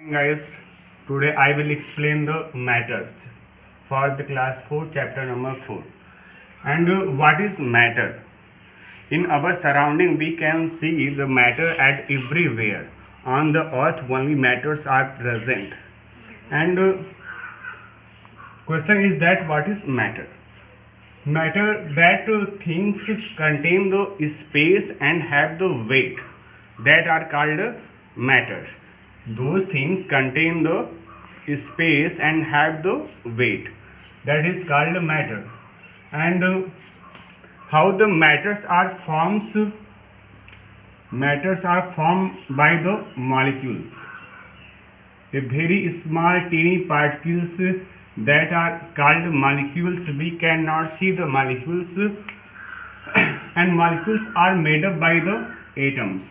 Guys, today I will explain the matters for the class 4 chapter number 4. And what is matter? In our surrounding we can see the matter at everywhere. On the earth only matters are present. And question is that what is matter? Matter that things contain the space and have the weight, that are called matter. Those things contain the space and have the weight, that is called matter. And how the matters are formed by the molecules, a very small tiny particles that are called molecules. We cannot see the molecules and molecules are made up by the atoms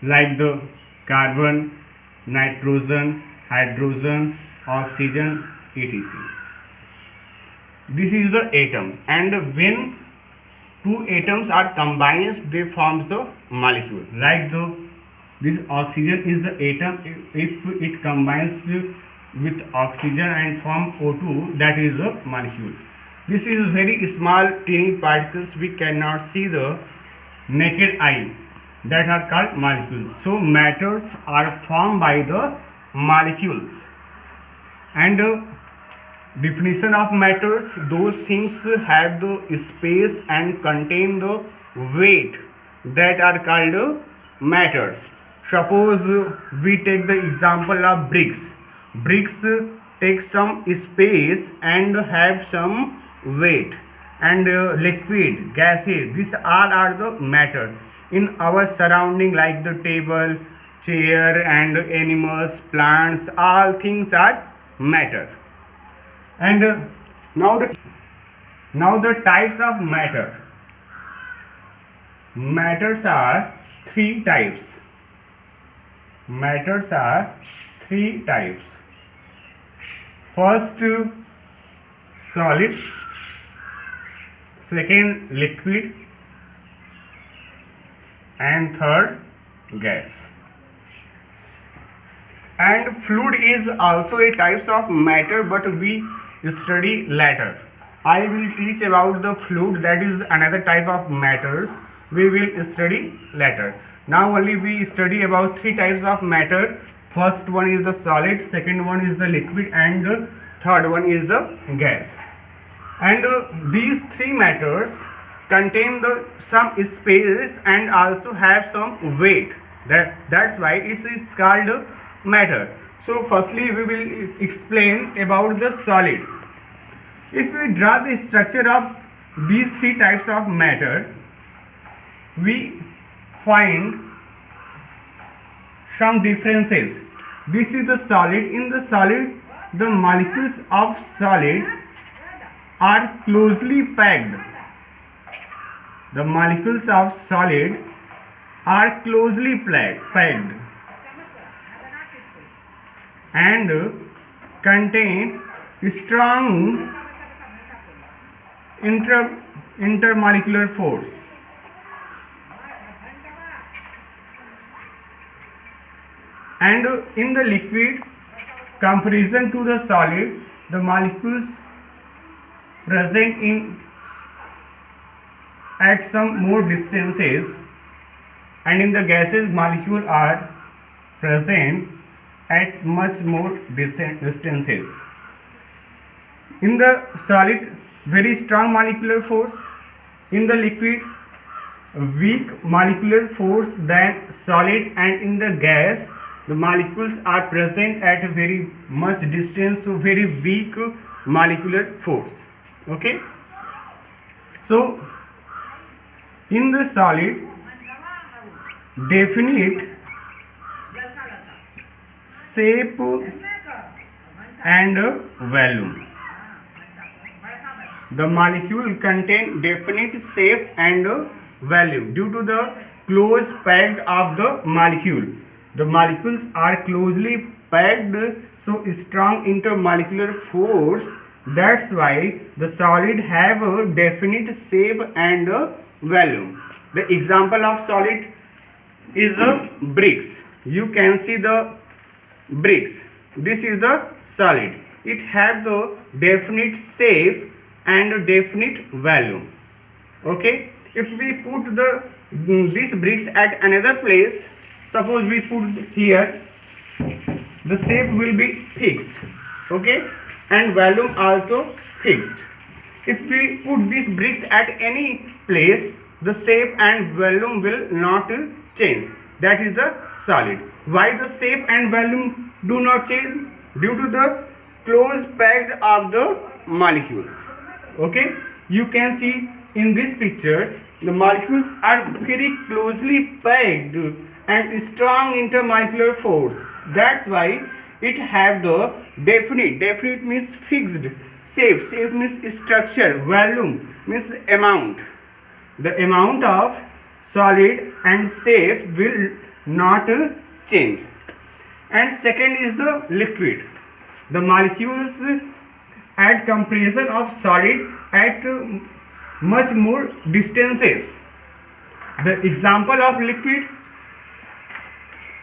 like the carbon, nitrogen, hydrogen, oxygen, etc. This is the atom, and when two atoms are combined they forms the molecule. Like this oxygen is the atom. If it combines with oxygen and form O2, that is the molecule. This is very small tiny particles we cannot see the naked eye, that are called molecules. So matters are formed by the molecules. And definition of matters: those things have the space and contain the weight, that are called matters. Suppose we take the example of bricks. Bricks take some space and have some weight. And liquid, gases, these all are the matter. In our surrounding, like the table, chair, and animals, plants, all things are matter. And now the types of matter. Matters are three types. Matters are three types. First, solid. Second, liquid. And third, gas. And fluid is also a types of matter, but we study later. I will teach about the fluid, that is another type of matters, we will study later. Now only we study about three types of matter. First one is the solid, second one is the liquid, and third one is the gas. And these three matters contain some space and also have some weight. That's why it is called matter. So firstly we will explain about the solid. If we draw the structure of these three types of matter, we find some differences. This is the solid. In the solid, the molecules of solid are closely packed. The molecules of solid are closely packed and contain strong intermolecular force. And in the liquid, comparison to the solid, the molecules present at some more distances, and in the gases molecules are present at much more distances. In the solid, very strong molecular force. In the liquid, weak molecular force than solid. And in the gas, the molecules are present at a very much distance, so very weak molecular force. Okay, so in the solid, definite shape and volume. The molecule contain definite shape and volume due to the close packed of the molecule. The molecules are closely packed, so strong intermolecular force. That's why the solid have a definite shape and volume. The example of solid is bricks. you can see the bricks. This is the solid. It have the definite shape and definite value. Okay, if we put these bricks at another place, suppose we put here, the shape will be fixed. Okay, and value also fixed. If we put these bricks at any place, the shape and volume will not change. That is the solid. Why the shape and volume do not change? Due to the close packed of the molecules. Okay, you can see in this picture the molecules are very closely packed and strong intermolecular force. That's why it have the definite means fixed shape, shape means structure, volume means amount. The amount of solid and shape will not change. And second is the liquid. The molecules at compression of solid at much more distances. The example of liquid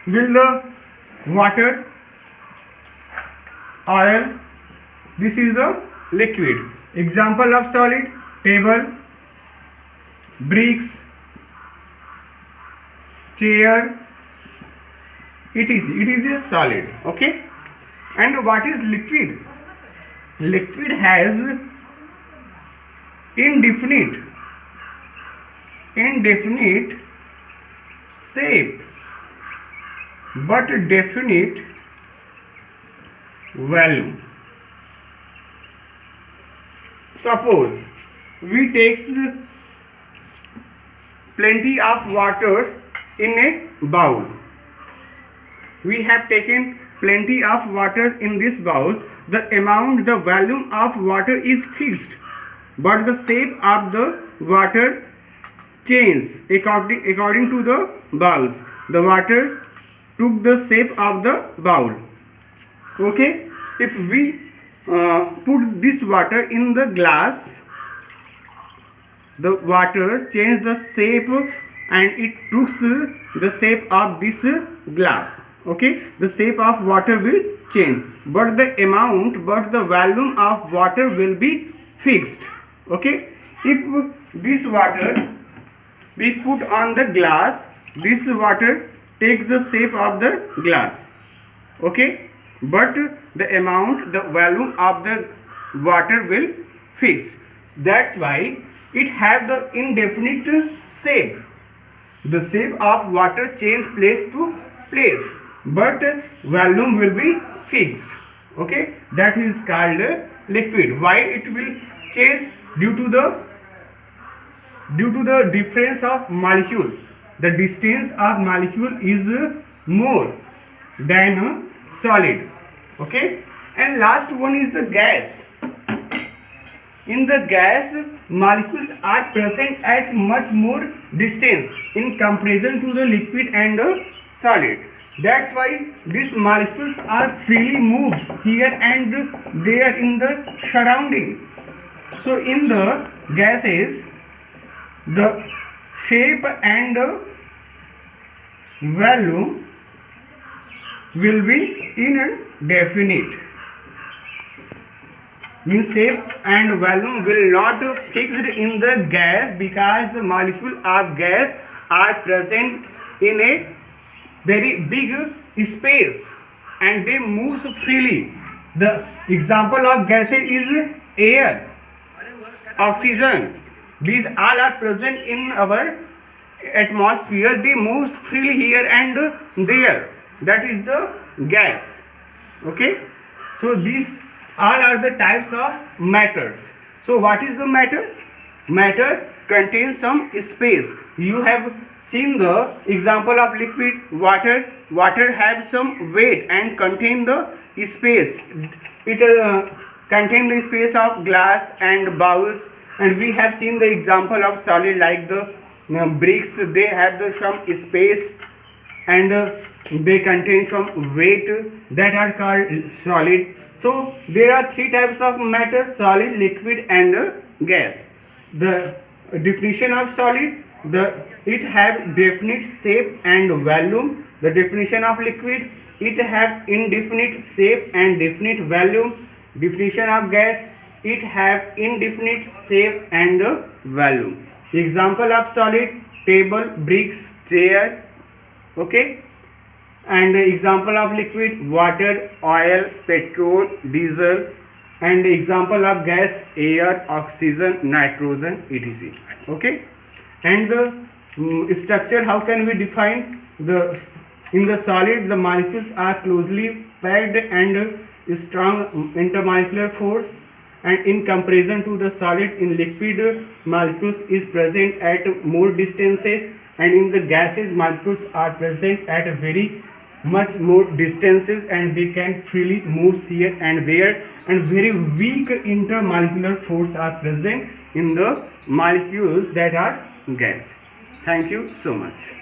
will the water, oil. This is the liquid. Example of solid, table, bricks, chair, etc. It is a solid. Okay, and what is liquid? Liquid has indefinite shape but definite value. Suppose we take plenty of waters in a bowl. We have taken plenty of water in this bowl. The amount, the volume of water is fixed, but the shape of the water changes according to the bowls. The water took the shape of the bowl. Okay, if we put this water in the glass, the water changed the shape and it took the shape of this glass. Okay, the shape of water will change, but the amount, but the volume of water will be fixed. Okay, if this water we put on the glass, this water takes the shape of the glass. Okay, but the amount, the volume of the water will fix. That's why it have the indefinite shape. The shape of water change place to place, but volume will be fixed. Okay, that is called liquid. Why it will change? Due to the difference of molecule. The distance of molecule is more than solid. Okay, and last one is the gas. In the gas, molecules are present at much more distance in comparison to the liquid and solid. That's why these molecules are freely moved here and there in the surrounding. So in the gases, the shape and value will be indefinite. Means shape and volume will not fixed in the gas, because the molecule of gas are present in a very big space and they move freely. The example of gases is air, oxygen. These all are present in our atmosphere. They move freely here and there. That is the gas. Okay, so these all are the types of matters. So what is the matter? Matter contains some space. You have seen the example of liquid, water. Water have some weight and contain the space. It contain the space of glass and bowls. And we have seen the example of solid like the bricks. They have the some space and they contain some weight, that are called solid. So there are three types of matter: solid, liquid and gas. The definition of solid: it have definite shape and volume. The definition of liquid, it have indefinite shape and definite volume. Definition of gas, it have indefinite shape and volume. Example of solid, table, bricks, chair. Okay. And example of liquid, water, oil, petrol, diesel. And example of gas, air, oxygen, nitrogen, etc. Okay. And the structure, how can we define? In the solid, the molecules are closely packed and strong intermolecular force, and in comparison to the solid, in liquid, molecules is present at more distances, and in the gases, molecules are present at very much more distances, and they can freely move here and there, and very weak intermolecular force are present in the molecules that are gas. Thank you so much.